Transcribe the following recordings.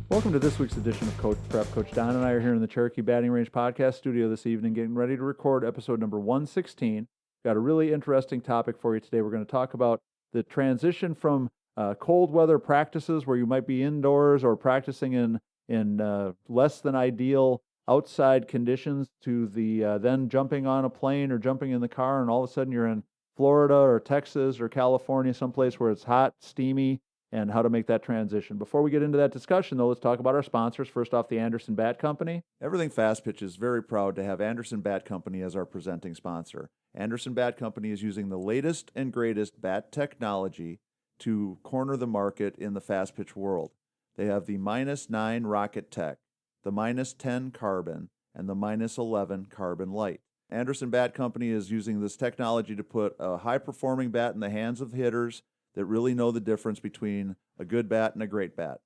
Welcome to this week's edition of Coach Prep. Coach Don and I are here in the Cherokee Batting Range podcast studio this evening, getting ready to record episode number 116. Got a really interesting topic for you today. We're going to talk about the transition from cold weather practices where you might be indoors or practicing in less than ideal outside conditions to the then jumping on a plane or jumping in the car and all of a sudden you're in Florida or Texas or California, someplace where it's hot, steamy, and how to make that transition. Before we get into that discussion, though, let's talk about our sponsors. First off, the Anderson Bat Company. Everything Fast Pitch is very proud to have Anderson Bat Company as our presenting sponsor. Anderson Bat Company is using the latest and greatest bat technology to corner the market in the fast pitch world. They have the -9 Rocket Tech, the -10 Carbon, and the -11 Carbon Light. Anderson Bat Company is using this technology to put a high-performing bat in the hands of hitters that really know the difference between a good bat and a great bat.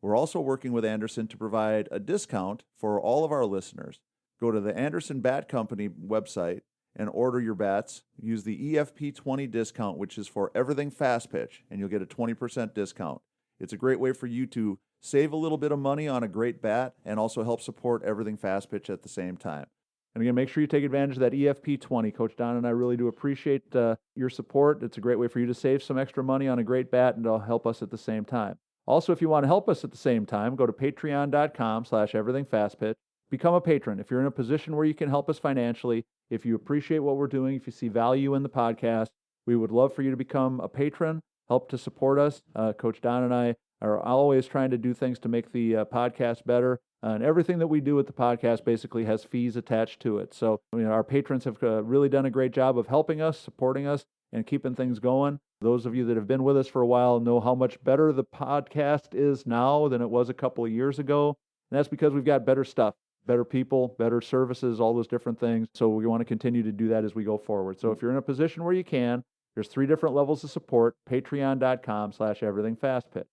We're also working with Anderson to provide a discount for all of our listeners. Go to the Anderson Bat Company website and order your bats. Use the EFP20 discount, which is for everything fast pitch, and you'll get a 20% discount. It's a great way for you to save a little bit of money on a great bat and also help support everything fast pitch at the same time. And again, make sure you take advantage of that EFP20. Coach Don and I really do appreciate your support. It's a great way for you to save some extra money on a great bat and to help us at the same time. Also, if you want to help us at the same time, go to patreon.com/everythingfastpitch. Become a patron. If you're in a position where you can help us financially, if you appreciate what we're doing, if you see value in the podcast, we would love for you to become a patron, help to support us. Coach Don and I are always trying to do things to make the podcast better. And everything that we do at the podcast basically has fees attached to it. So our patrons have really done a great job of helping us, supporting us, and keeping things going. Those of you that have been with us for a while know how much better the podcast is now than it was a couple of years ago. And that's because we've got better stuff, better people, better services, all those different things. So we want to continue to do that as we go forward. So if you're in a position where you can, there's 3 different levels of support, patreon.com/everythingfastpitch.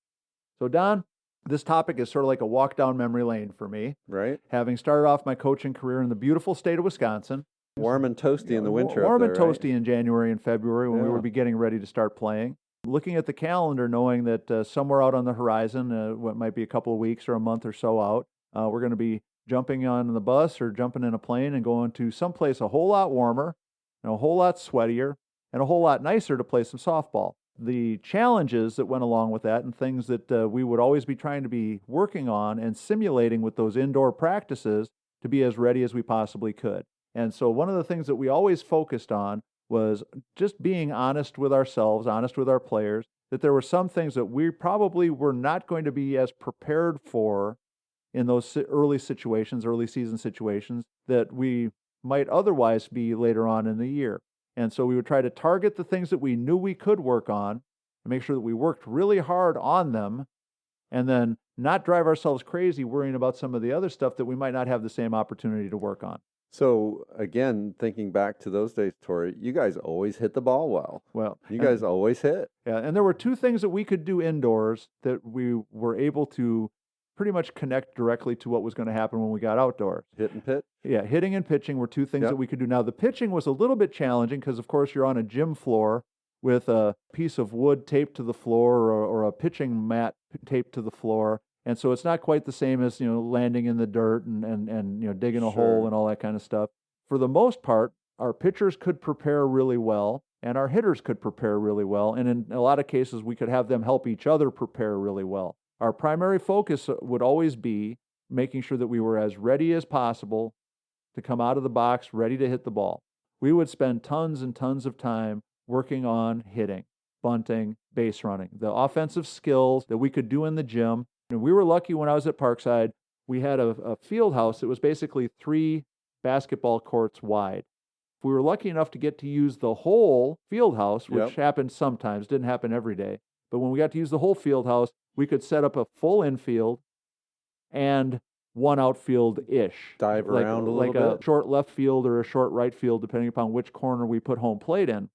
So Don, this topic is sort of like a walk down memory lane for me. Right. Having started off my coaching career in the beautiful state of Wisconsin. Warm and toasty in the winter. Warm and up there, toasty in January and February when we would be getting ready to start playing. Looking at the calendar, knowing that somewhere out on the horizon, what might be a couple of weeks or a month or so out, we're going to be jumping on the bus or jumping in a plane and going to someplace a whole lot warmer, and a whole lot sweatier, and a whole lot nicer to play some softball. The challenges that went along with that and things that we would always be trying to be working on and simulating with those indoor practices to be as ready as we possibly could. And so one of the things that we always focused on was just being honest with ourselves, honest with our players, that there were some things that we probably were not going to be as prepared for in those early season situations that we might otherwise be later on in the year. And so we would try to target the things that we knew we could work on and make sure that we worked really hard on them and then not drive ourselves crazy worrying about some of the other stuff that we might not have the same opportunity to work on. So, again, thinking back to those days, Tori, you guys always hit the ball well. Well, you guys always hit. Yeah, and there were 2 things that we could do indoors that we were able to pretty much connect directly to what was going to happen when we got outdoors. Hit and pitch? Yeah, hitting and pitching were 2 things that we could do. Now, the pitching was a little bit challenging because, of course, you're on a gym floor with a piece of wood taped to the floor or a pitching mat taped to the floor. And so it's not quite the same as, landing in the dirt and digging a hole and all that kind of stuff. For the most part, our pitchers could prepare really well and our hitters could prepare really well. And in a lot of cases, we could have them help each other prepare really well. Our primary focus would always be making sure that we were as ready as possible to come out of the box, ready to hit the ball. We would spend tons and tons of time working on hitting, bunting, base running, the offensive skills that we could do in the gym. And we were lucky when I was at Parkside, we had a field house that was basically 3 basketball courts wide. If we were lucky enough to get to use the whole field house, which happened sometimes, didn't happen every day, but when we got to use the whole field house, we could set up a full infield and 1 outfield-ish. Dive around a little bit. Like a short left field or a short right field, depending upon which corner we put home plate in.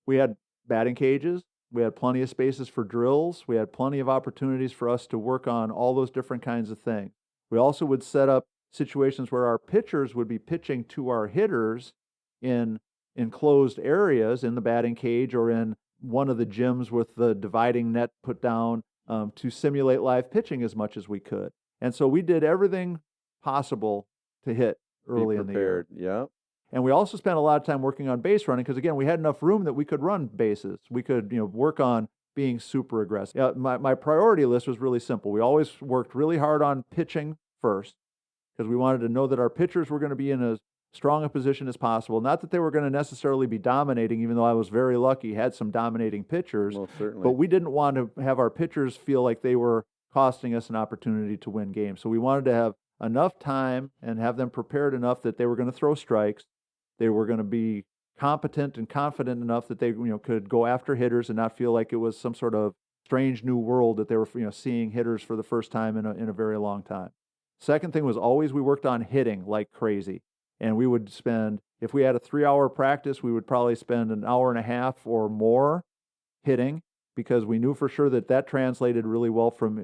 We had batting cages. We had plenty of spaces for drills. We had plenty of opportunities for us to work on all those different kinds of things. We also would set up situations where our pitchers would be pitching to our hitters in enclosed areas in the batting cage or in one of the gyms with the dividing net put down to simulate live pitching as much as we could. And so we did everything possible to hit early in the year. Yeah. And we also spent a lot of time working on base running because, again, we had enough room that we could run bases. We could, work on being super aggressive. Yeah, my priority list was really simple. We always worked really hard on pitching first because we wanted to know that our pitchers were going to be in as strong a position as possible. Not that they were going to necessarily be dominating, even though I was very lucky, had some dominating pitchers. Most certainly. But we didn't want to have our pitchers feel like they were costing us an opportunity to win games. So we wanted to have enough time and have them prepared enough that they were going to throw strikes. They were going to be competent and confident enough that they could go after hitters and not feel like it was some sort of strange new world that they were seeing hitters for the first time in a very long time. Second thing was always we worked on hitting like crazy. And we would spend, if we had a 3-hour practice, we would probably spend an hour and a half or more hitting because we knew for sure that translated really well from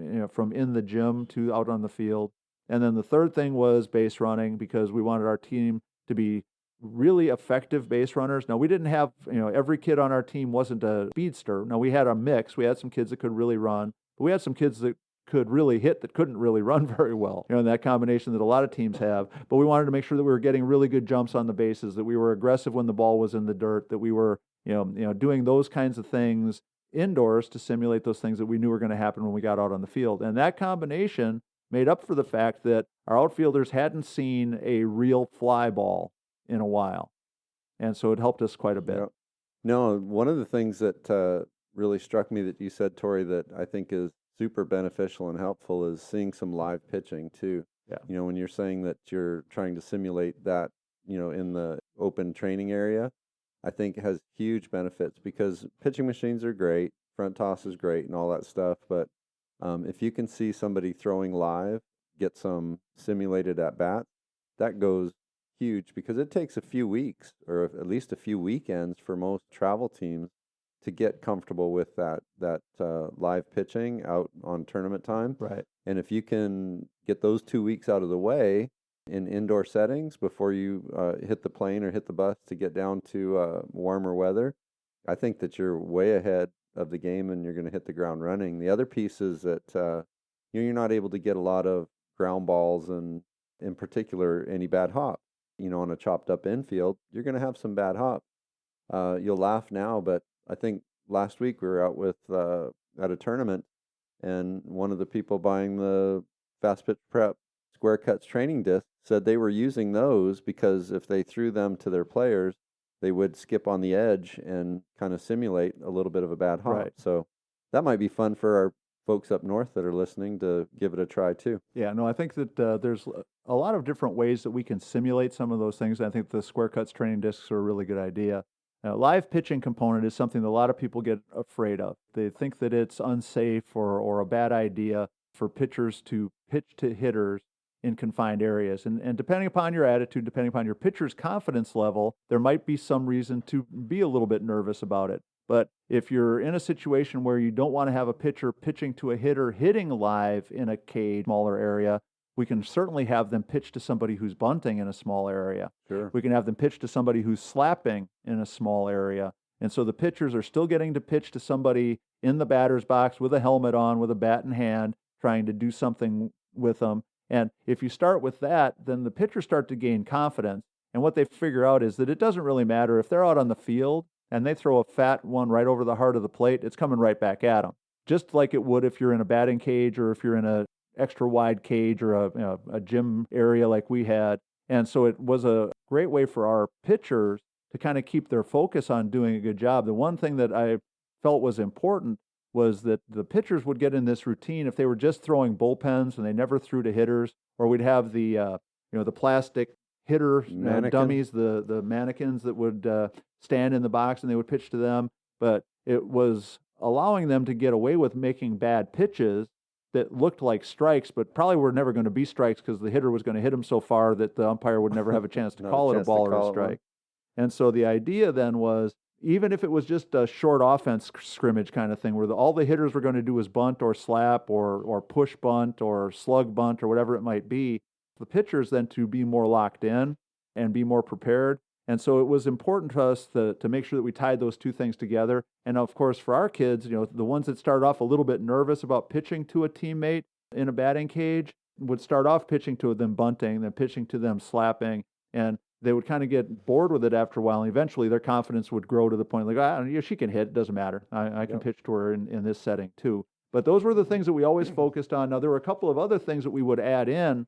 in the gym to out on the field. And then the third thing was base running because we wanted our team to be really effective base runners. Now, we didn't have, every kid on our team wasn't a speedster. Now, we had a mix. We had some kids that could really run, but we had some kids that could really hit that couldn't really run very well, in that combination that a lot of teams have. But we wanted to make sure that we were getting really good jumps on the bases, that we were aggressive when the ball was in the dirt, that we were, doing those kinds of things indoors to simulate those things that we knew were going to happen when we got out on the field. And that combination made up for the fact that our outfielders hadn't seen a real fly ball in a while. And so it helped us quite a bit. Yeah. No, one of the things that really struck me that you said, Tori, that I think is super beneficial and helpful is seeing some live pitching too. Yeah. When you're saying that you're trying to simulate that, in the open training area, I think it has huge benefits because pitching machines are great, front toss is great and all that stuff. But if you can see somebody throwing live, get some simulated at bat, that goes huge because it takes a few weeks or at least a few weekends for most travel teams to get comfortable with that live pitching out on tournament time. Right. And if you can get those 2 weeks out of the way in indoor settings before you hit the plane or hit the bus to get down to warmer weather, I think that you're way ahead of the game and you're going to hit the ground running. The other piece is that you're not able to get a lot of ground balls and in particular any bad hop. On a chopped up infield, you're going to have some bad hop. You'll laugh now, but I think last week we were out with at a tournament, and one of the people buying the Fast Pitch Prep Square Cuts training disc said they were using those because if they threw them to their players, they would skip on the edge and kind of simulate a little bit of a bad hop. Right. So that might be fun for our folks up north that are listening to give it a try too. Yeah, no, I think that there's a lot of different ways that we can simulate some of those things. I think the Square Cuts training discs are a really good idea. Live pitching component is something that a lot of people get afraid of. They think that it's unsafe or a bad idea for pitchers to pitch to hitters in confined areas. And depending upon your attitude, depending upon your pitcher's confidence level, there might be some reason to be a little bit nervous about it. But if you're in a situation where you don't want to have a pitcher pitching to a hitter hitting live in a cage, smaller area, we can certainly have them pitch to somebody who's bunting in a small area. Sure. We can have them pitch to somebody who's slapping in a small area. And so the pitchers are still getting to pitch to somebody in the batter's box with a helmet on, with a bat in hand, trying to do something with them. And if you start with that, then the pitchers start to gain confidence. And what they figure out is that it doesn't really matter if they're out on the field and they throw a fat one right over the heart of the plate, it's coming right back at them. Just like it would if you're in a batting cage or if you're in a extra wide cage or a gym area like we had. And so it was a great way for our pitchers to kind of keep their focus on doing a good job. The one thing that I felt was important was that the pitchers would get in this routine if they were just throwing bullpens and they never threw to hitters, or we'd have the plastic hitter dummies, the mannequins that would stand in the box and they would pitch to them. But it was allowing them to get away with making bad pitches that looked like strikes, but probably were never going to be strikes because the hitter was going to hit them so far that the umpire would never have a chance to call it a ball or a strike. And so the idea then was, even if it was just a short offense scrimmage kind of thing where all the hitters were going to do was bunt or slap or push bunt or slug bunt or whatever it might be, the pitchers then to be more locked in and be more prepared And so it was important to us to make sure that we tied those two things together. And of course, for our kids, the ones that start off a little bit nervous about pitching to a teammate in a batting cage would start off pitching to them bunting, then pitching to them slapping, and they would kind of get bored with it after a while. And eventually their confidence would grow to the point like, she can hit, it doesn't matter. I can pitch to her in this setting too. But those were the things that we always focused on. Now, there were a couple of other things that we would add in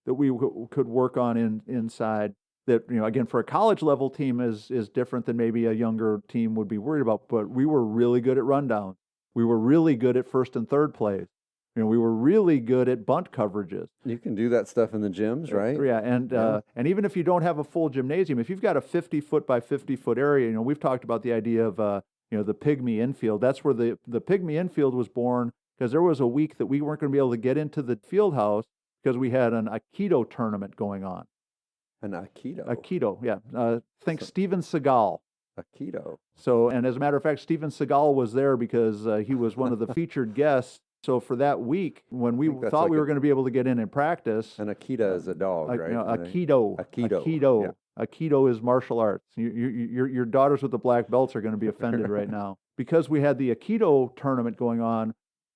that we could work on inside that, again, for a college level team is different than maybe a younger team would be worried about. But we were really good at rundowns. We were really good at first and third plays. We were really good at bunt coverages. You can do that stuff in the gyms, right? Yeah, and even if you don't have a full gymnasium, if you've got a 50-foot by 50-foot area, we've talked about the idea of the pygmy infield. That's where the pygmy infield was born, because there was a week that we weren't going to be able to get into the field house because we had an Aikido tournament going on. An Aikido? Aikido, yeah. Think Steven Seagal. Aikido. So, and as a matter of fact, Steven Seagal was there because he was one of the featured guests. So for that week, when we thought we were going to be able to get in and practice... An Akita is a dog, right? Aikido. Aikido. Yeah. Aikido is martial arts. Your daughters with the black belts are going to be offended right now. Because we had the Aikido tournament going on,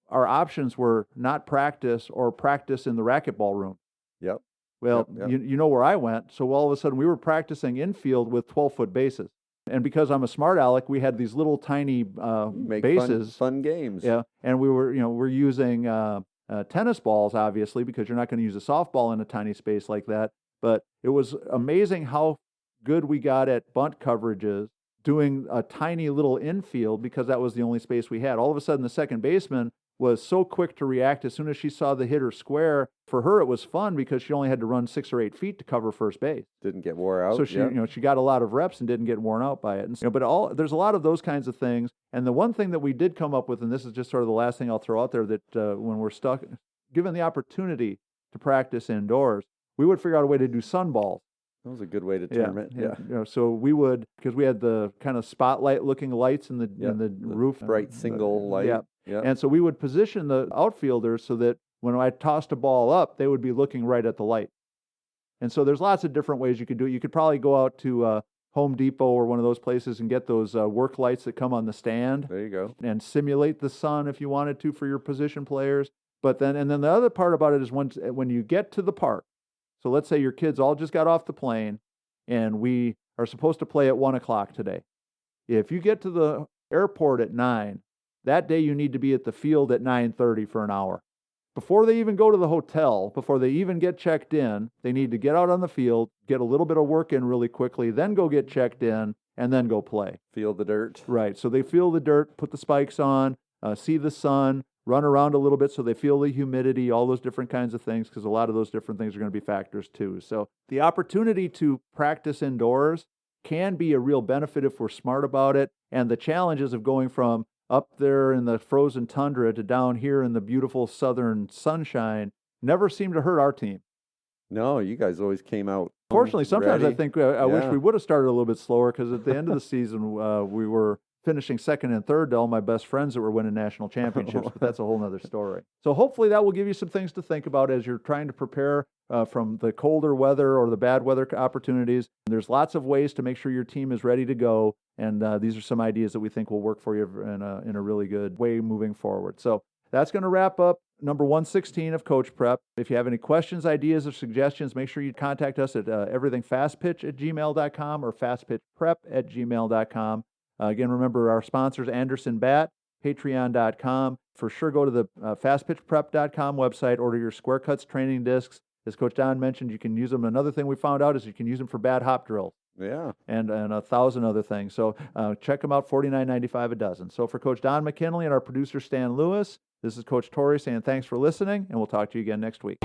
our options were not practice or practice in the racquetball room. Yep. Well, yep. You know where I went. So all of a sudden we were practicing infield with 12-foot bases. And because I'm a smart aleck, we had these little tiny bases. Fun games. Yeah, and we're using tennis balls, obviously, because you're not going to use a softball in a tiny space like that. But it was amazing how good we got at bunt coverages doing a tiny little infield because that was the only space we had. All of a sudden, the second baseman was so quick to react as soon as she saw the hitter square. For her, it was fun because she only had to run 6 or 8 feet to cover first base. Didn't get wore out. So she got a lot of reps and didn't get worn out by it. And but there's a lot of those kinds of things. And the one thing that we did come up with, and this is just sort of the last thing I'll throw out there, that when we're stuck, given the opportunity to practice indoors, we would figure out a way to do sunballs. That was a good way to term it. Yeah. So we would, because we had the kind of spotlight-looking lights in the roof, bright single light. Yeah. Yeah. And so we would position the outfielders so that when I tossed a ball up, they would be looking right at the light. And so there's lots of different ways you could do it. You could probably go out to Home Depot or one of those places and get those work lights that come on the stand. There you go. And simulate the sun if you wanted to for your position players. But then the other part about it is when you get to the park. So let's say your kids all just got off the plane and we are supposed to play at 1 o'clock today. If you get to the airport at 9, that day you need to be at the field at 9:30 for an hour. Before they even go to the hotel, before they even get checked in, they need to get out on the field, get a little bit of work in really quickly, then go get checked in, and then go play. Feel the dirt. Right. So they feel the dirt, put the spikes on, see the sun, run around a little bit so they feel the humidity, all those different kinds of things, because a lot of those different things are going to be factors too. So the opportunity to practice indoors can be a real benefit if we're smart about it. And the challenges of going from up there in the frozen tundra to down here in the beautiful southern sunshine never seemed to hurt our team. No, you guys always came out. Fortunately, sometimes ready. I think I wish we would have started a little bit slower, because at the end of the season, we were finishing second and third to all my best friends that were winning national championships, but that's a whole nother story. So hopefully that will give you some things to think about as you're trying to prepare from the colder weather or the bad weather opportunities. There's lots of ways to make sure your team is ready to go, and these are some ideas that we think will work for you in a really good way moving forward. So that's going to wrap up number 116 of Coach Prep. If you have any questions, ideas, or suggestions, make sure you contact us at everythingfastpitch@gmail.com or fastpitchprep@gmail.com. Again, remember our sponsors, Anderson Bat, patreon.com. For sure, go to the fastpitchprep.com website, order your square cuts training discs. As Coach Don mentioned, you can use them. Another thing we found out is you can use them for bad hop drills. Yeah. And 1,000 other things. So check them out, $49.95 a dozen. So for Coach Don McKinley and our producer, Stan Lewis, this is Coach Torrey saying thanks for listening, and we'll talk to you again next week.